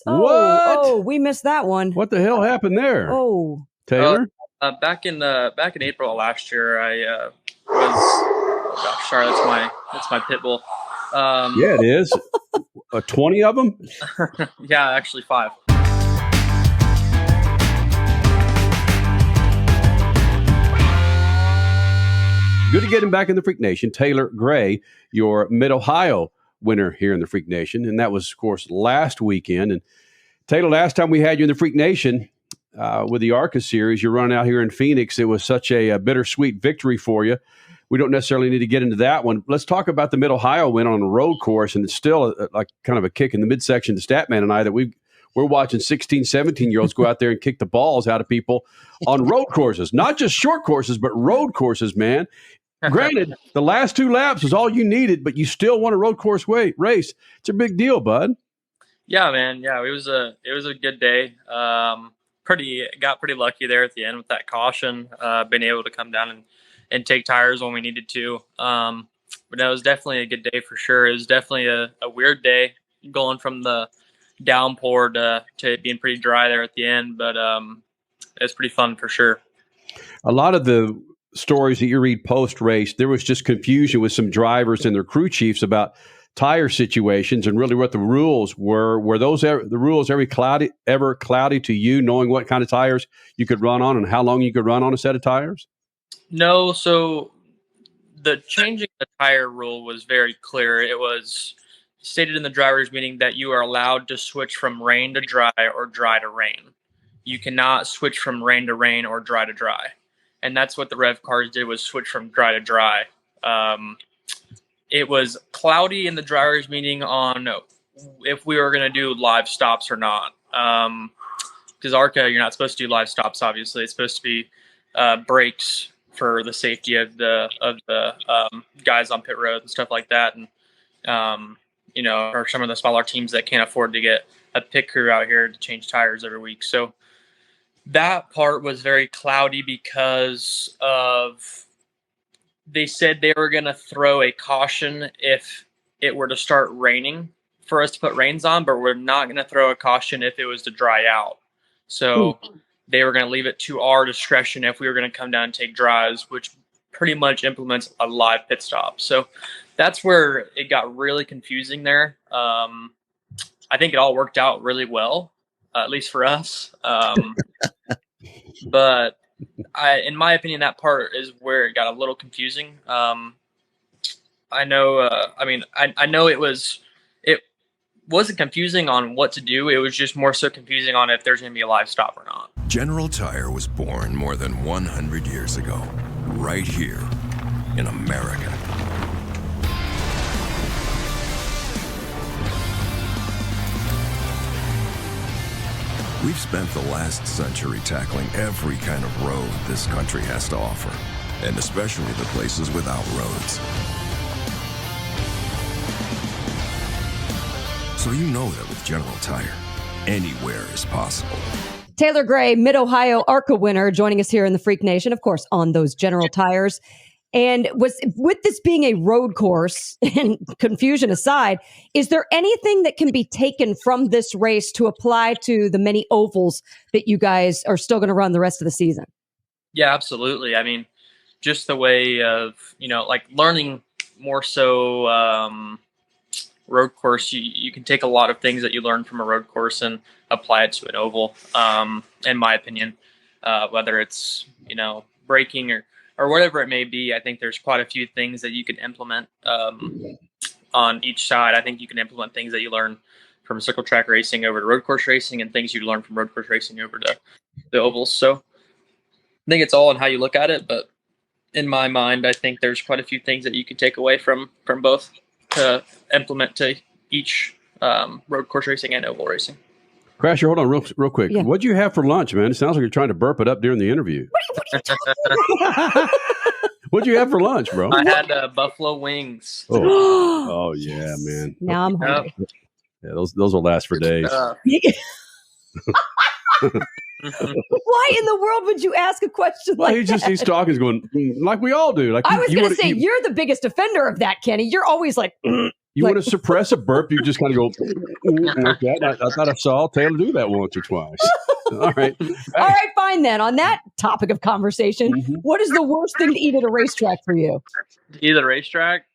Oh, we missed that one. What the hell happened there? Oh, Taylor? Back in April of last year, I was. Sorry, that's my pit bull. Yeah, it is. 20 of them? Yeah, actually 5. Good to get him back in the Freak Nation. Taylor Gray, your Mid-Ohio winner here in the Freak Nation. And that was, of course, last weekend. And Taylor, last time we had you in the Freak Nation with the ARCA Series, you're running out here in Phoenix. It was such a bittersweet victory for you. We don't necessarily need to get into that one. Let's talk about the Mid-Ohio win on a road course. And it's still like kind of a kick in the midsection to Statman and I that we're watching 16, 17-year-olds go out there and kick the balls out of people on road courses. Not just short courses, but road courses, man. Granted, the last 2 laps was all you needed, but you still won a road course race. It's a big deal, bud. Yeah, man. Yeah, it was a good day. Got pretty lucky there at the end with that caution. Been able to come down and take tires when we needed to. But it was definitely a good day for sure. It was definitely a weird day going from the downpour to being pretty dry there at the end. But it's pretty fun for sure. A lot of the stories that you read post-race, there was just confusion with some drivers and their crew chiefs about tire situations and really what the rules were. Were those the rules ever cloudy to you, knowing what kind of tires you could run on and how long you could run on a set of tires? No, so the changing the tire rule was very clear. It was stated in the driver's meeting that you are allowed to switch from rain to dry or dry to rain. You cannot switch from rain to rain or dry to dry. And that's what the Rev cars did, was switch from dry to dry. It was cloudy in the driver's meeting on if we were going to do live stops or not. Because ARCA, you're not supposed to do live stops, obviously. It's supposed to be brakes for the safety of the guys on pit road and stuff like that. And, or some of the smaller teams that can't afford to get a pit crew out here to change tires every week. So that part was very cloudy because they said they were going to throw a caution if it were to start raining for us to put reins on, but we're not going to throw a caution if it was to dry out. So they were going to leave it to our discretion if we were going to come down and take drives, which pretty much implements a live pit stop. So that's where it got really confusing there. I think it all worked out really well, at least for us. But in my opinion, that part is where it got a little confusing. I know it wasn't confusing on what to do. It was just more so confusing on if there's going to be a live stop or not. General Tire was born more than 100 years ago, right here in America. We've spent the last century tackling every kind of road this country has to offer, and especially the places without roads. So you know that with General Tire, anywhere is possible. Taylor Gray, Mid-Ohio ARCA winner, joining us here in the Freak Nation, of course, on those General Tires. And with this being a road course, and confusion aside, is there anything that can be taken from this race to apply to the many ovals that you guys are still going to run the rest of the season? Yeah, absolutely. I mean, just the way of, like learning more so road course, you can take a lot of things that you learn from a road course and apply it to an oval, in my opinion, whether it's, braking or whatever it may be. I think there's quite a few things that you can implement on each side. I think you can implement things that you learn from circle track racing over to road course racing, and things you learn from road course racing over to the ovals. So I think it's all in how you look at it. But in my mind, I think there's quite a few things that you can take away from both to implement to each road course racing and oval racing. Crasher, hold on real quick. Yeah. What'd you have for lunch, man? It sounds like you're trying to burp it up during the interview. What'd you have for lunch, bro? I had buffalo wings. Oh yeah, man. Now I'm hungry. Yeah, those will last for days. Why in the world would you ask a question like that? He's talking, he's going, like we all do. Like I was going to say, you're the biggest offender of that, Kenny. You're always like, You Like- want to suppress a burp, you just kind of go like that. I thought I saw Taylor do that once or twice. All right. All right, fine then. On that topic of conversation, what is the worst thing to eat at a racetrack for you? Either racetrack.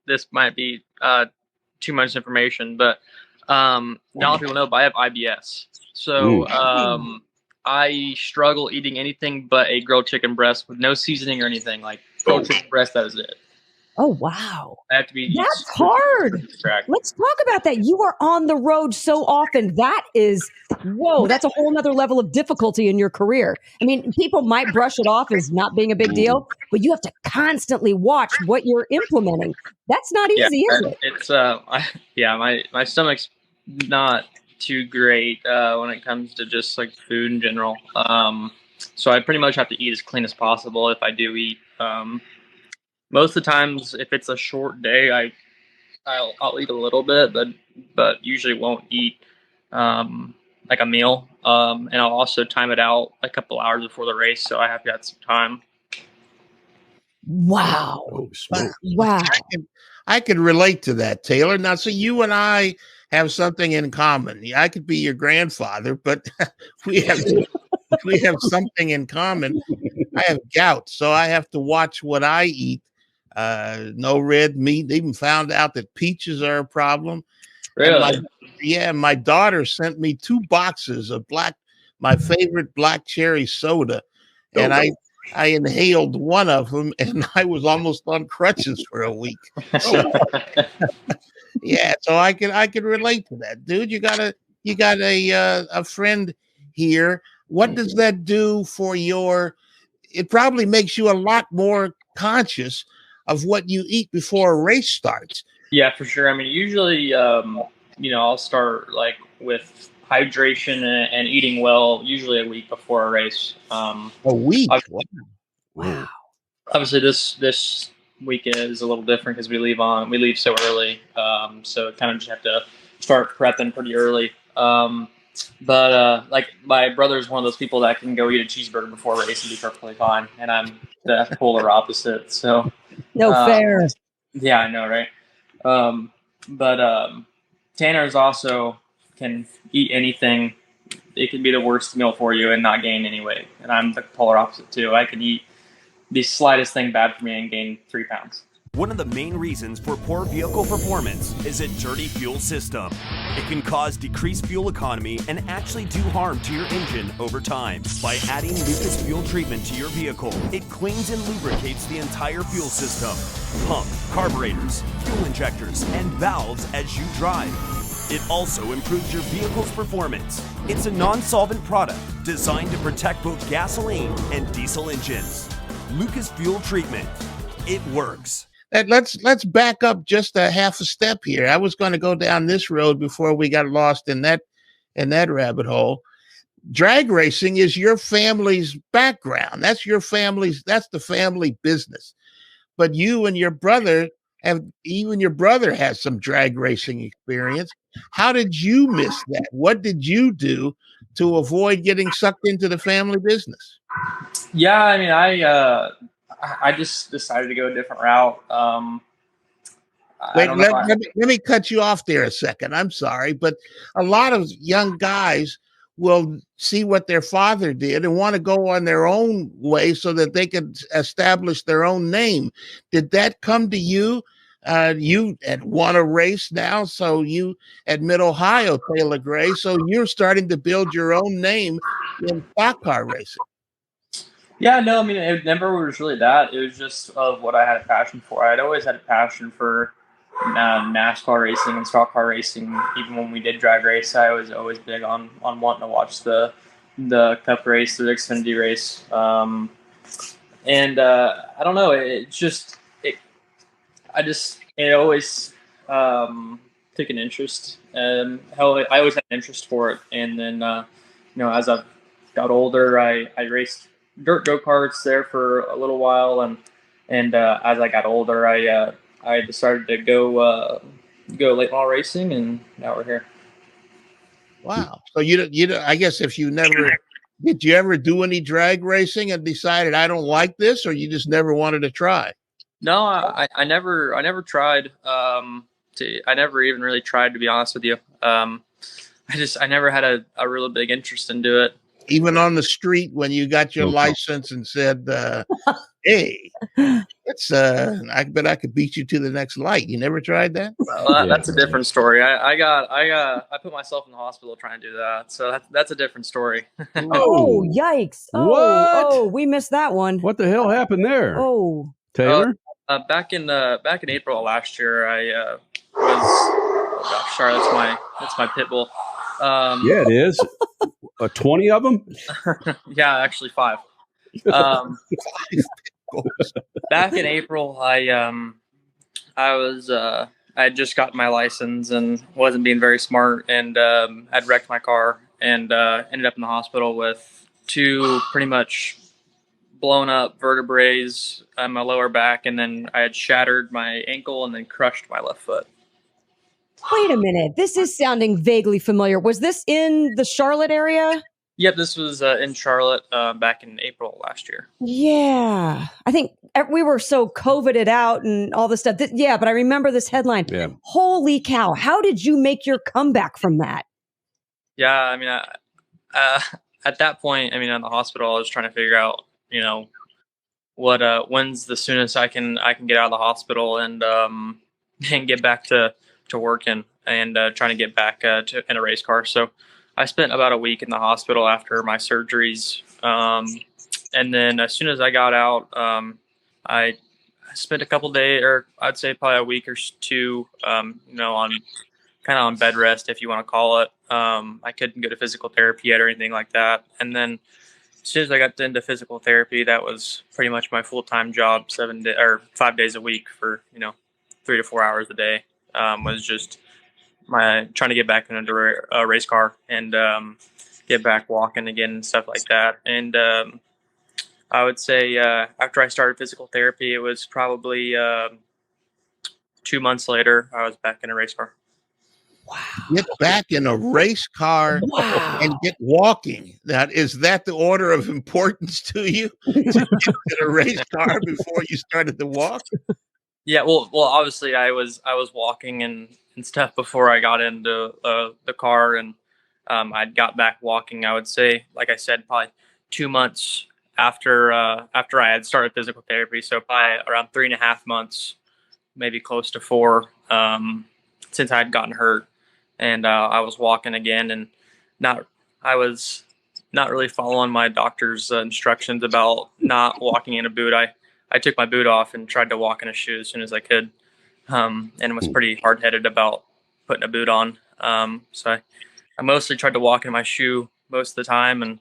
This might be too much information, but not a lot of people know, but I have IBS. So I struggle eating anything but a grilled chicken breast with no seasoning or anything. Like grilled chicken breast, that is it. Oh, wow. I have to be. That's hard. Let's talk about that. You are on the road so often. That is, whoa, that's a whole nother level of difficulty in your career. I mean, people might brush it off as not being a big deal, but you have to constantly watch what you're implementing. That's not easy, is it? It's my stomach's not too great when it comes to just like food in general. So I pretty much have to eat as clean as possible if I do eat. Most of the times, if it's a short day, I'll eat a little bit, but usually won't eat like a meal. And I'll also time it out a couple hours before the race, so I have got some time. Wow. Oh, smoke. Wow. I could relate to that, Taylor. Now, so you and I have something in common. I could be your grandfather, but we have something in common. I have gout, so I have to watch what I eat. No red meat. They even found out that peaches are a problem. Really? My daughter sent me 2 boxes of my favorite black cherry soda, and I inhaled one of them, and I was almost on crutches for a week. Yeah, so I could relate to that, dude. You got a friend here. What does that do for your? It probably makes you a lot more conscious of what you eat before a race starts. Yeah, for sure. I mean, usually, I'll start like with hydration and eating well, usually a week before a race. A week? Wow. Obviously, this weekend is a little different because we leave so early. So kind of just have to start prepping pretty early. But like my brother's one of those people that can go eat a cheeseburger before a race and be perfectly fine, and I'm the polar opposite. So No fair. yeah, I know, right? But Tanner's also can eat anything. It can be the worst meal for you and not gain any weight. And I'm the polar opposite too. I can eat the slightest thing bad for me and gain 3 pounds. One of the main reasons for poor vehicle performance is a dirty fuel system. It can cause decreased fuel economy and actually do harm to your engine over time. By adding Lucas Fuel Treatment to your vehicle, it cleans and lubricates the entire fuel system, pump, carburetors, fuel injectors, and valves as you drive. It also improves your vehicle's performance. It's a non-solvent product designed to protect both gasoline and diesel engines. Lucas Fuel Treatment. It works. Let's back up just a half a step here. I was going to go down this road before we got lost in that rabbit hole. Drag racing is your family's background. That's the family business. But you and your brother has some drag racing experience. How did you miss that? What did you do to avoid getting sucked into the family business? Yeah, I mean, I just decided to go a different route. Wait, let me cut you off there a second. I'm sorry, but a lot of young guys will see what their father did and want to go on their own way so that they could establish their own name. Did that come to you? You had won a race now, so you at Mid-Ohio, Taylor Gray, so you're starting to build your own name in stock car racing. Yeah, no, I mean, it never was really that. It was just of what I had a passion for. I'd always had a passion for NASCAR racing and stock car racing. Even when we did drag race, I was always big on wanting to watch the Cup race, the Xfinity race. And I don't know, it always took an interest. I always had an interest for it. And then, as I got older, I raced dirt go-karts there for a little while. And as I got older, I decided to go late model racing, and now we're here. Wow. So I guess did you ever do any drag racing and decided I don't like this, or you just never wanted to try? No, I never tried. I never even really tried, to be honest with you. I never had a really big interest into it. Even on the street when you got your license and said, "Hey, I bet I could beat you to the next light." You never tried that? Well, that's a different story. I put myself in the hospital trying to do that, so that's a different story. Oh, yikes! Oh, What? oh, we missed that one. What the hell happened there? Oh, Taylor? Back in April of last year, I was sorry, that's my pit bull. Yeah, it is. 20 of them? Yeah, actually 5. Back in April, I had just gotten my license and wasn't being very smart, and I'd wrecked my car and ended up in the hospital with 2 pretty much blown up vertebrae on my lower back, and then I had shattered my ankle and then crushed my left foot. wait a minute. This is sounding vaguely familiar. Was this in the Charlotte area? Yep, this was in Charlotte back in April last year. Yeah. I think we were so COVIDed out and all this stuff. Yeah, but I remember this headline. Yeah. Holy cow. How did you make your comeback from that? Yeah, I mean, at that point, I mean, in the hospital, I was trying to figure out, when's the soonest I can get out of the hospital and get back to working and trying to get back in a race car. So I spent about a week in the hospital after my surgeries. And then as soon as I got out, I spent a couple days, or I'd say probably a week or 2, on kind of on bed rest, if you want to call it. I couldn't go to physical therapy yet or anything like that. And then as soon as I got into physical therapy, that was pretty much my full-time job, 5 days a week for, 3 to 4 hours a day. Was just my trying to get back into a race car and get back walking again and stuff like that. And I would say after I started physical therapy, it was probably 2 months later, I was back in a race car. Wow. Get back in a race car and get walking. Now, is that the order of importance to you? To get in a race car before you started to walk? Yeah, well, obviously I was walking and stuff before I got into the car, and I'd got back walking. I would say, like I said, probably 2 months after I had started physical therapy. So probably around 3.5 months, maybe close to 4, since I had gotten hurt, and I was walking again, and I was not really following my doctor's instructions about not walking in a boot. I took my boot off and tried to walk in a shoe as soon as I could, and was pretty hard-headed about putting a boot on. So I mostly tried to walk in my shoe most of the time,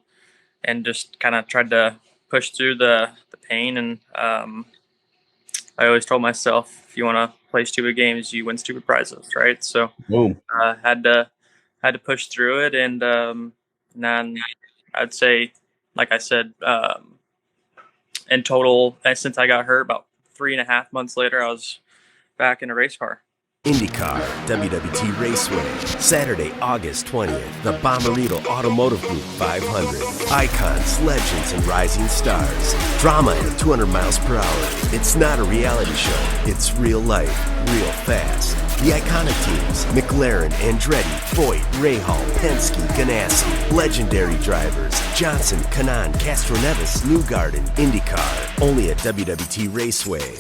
and just kind of tried to push through the pain. And I always told myself, if you want to play stupid games, you win stupid prizes, right? So had to push through it, and then I'd say, like I said, in total, since I got hurt, about 3.5 months later, I was back in a race car. IndyCar WWT Raceway, Saturday, August 20th, the Bommarito Automotive Group 500. Icons, legends, and rising stars. Drama at 200 miles per hour. It's not a reality show. It's real life, real fast. The iconic teams, McLaren, Andretti, Foyt, Rahal, Penske, Ganassi. Legendary drivers, Johnson, Kanaan, Castroneves, Newgarden, IndyCar. Only at WWT Raceway.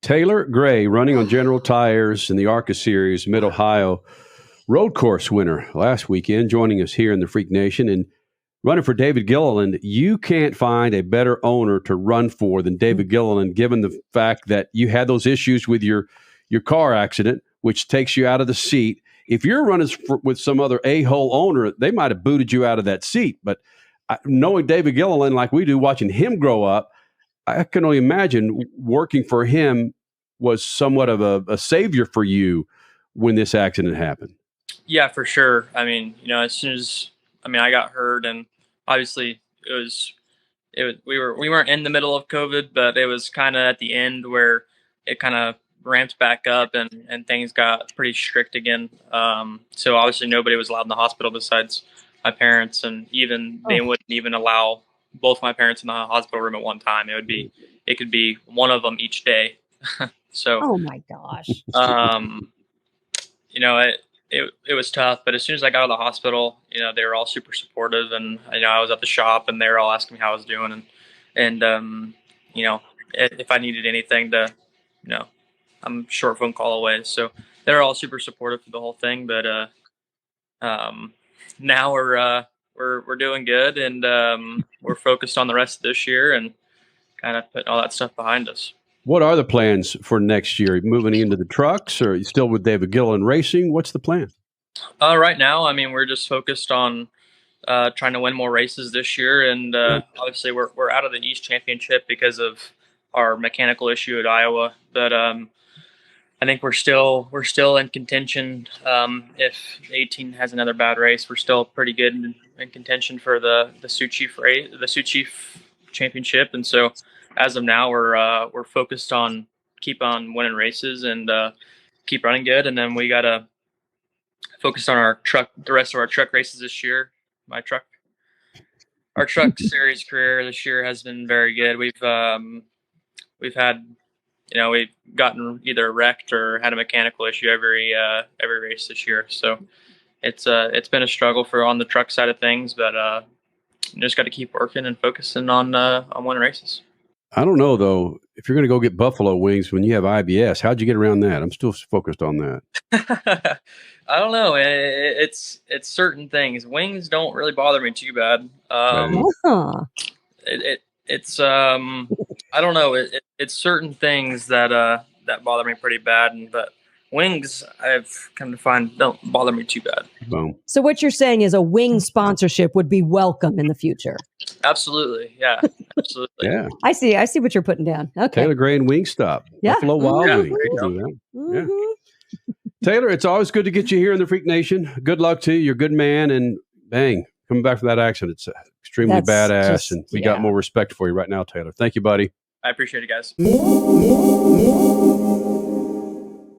Taylor Gray, running on General Tires in the ARCA Series, Mid-Ohio road course winner last weekend, joining us here in the Freak Nation and running for David Gilliland. You can't find a better owner to run for than David Gilliland, given the fact that you had those issues with your car accident, which takes you out of the seat. If you're running with some other a-hole owner, they might have booted you out of that seat. But knowing David Gilliland like we do, watching him grow up, I can only imagine working for him was somewhat of a savior for you when this accident happened. Yeah, for sure. I mean, as soon as I got hurt, and obviously we weren't in the middle of COVID, but it was kind of at the end where it kind of ramped back up and things got pretty strict again. So obviously nobody was allowed in the hospital besides my parents, and they wouldn't even allow both my parents in the hospital room at one time. It would be it could be one of them each day. So, Oh my gosh. you know, it was tough, but as soon as I got out of the hospital, you know, they were all super supportive, and you know, I was at the shop and they were all asking me how I was doing, and you know, if I needed anything to, you know, I'm a short phone call away. So they're all super supportive through the whole thing, but now we're doing good, and we're focused on the rest of this year and kind of putting all that stuff behind us. What are the plans for next year? Moving into the trucks, or are you still with David Gillin Racing? What's the plan? Right now, I mean, we're just focused on trying to win more races this year, and obviously we're out of the East Championship because of our mechanical issue at Iowa. But I think we're still in contention. If 18 has another bad race, we're still pretty good in contention for the Sioux Chief race, the Sioux Chief Championship. And so, as of now, we're focused on keep on winning races and keep running good. And then we gotta focus on the rest of our truck races this year. Our truck series career this year has been very good. We've had, you know, we've gotten either wrecked or had a mechanical issue every race this year. So it's been a struggle on the truck side of things, but you just got to keep working and focusing on winning races. I don't know though. If you're going to go get buffalo wings when you have IBS, how'd you get around that? I'm still focused on that. I don't know. It's certain things. Wings don't really bother me too bad. It's I don't know. It's certain things that bother me pretty bad, but wings I've come to find don't bother me too bad. Boom. So what you're saying is a wing sponsorship would be welcome in the future. Absolutely. Yeah. Absolutely. Yeah. I see what you're putting down. Okay. Taylor Gray and Wingstop. Yeah. Buffalo Wild Yeah, Wings. We'll do that. Yeah. Mm-hmm. Taylor, it's always good to get you here in the Freak Nation. Good luck to you. You're a good man, and bang, coming back from that accident. It's extremely badass, and we got more respect for you right now, Taylor. Thank you, buddy. I appreciate it, guys.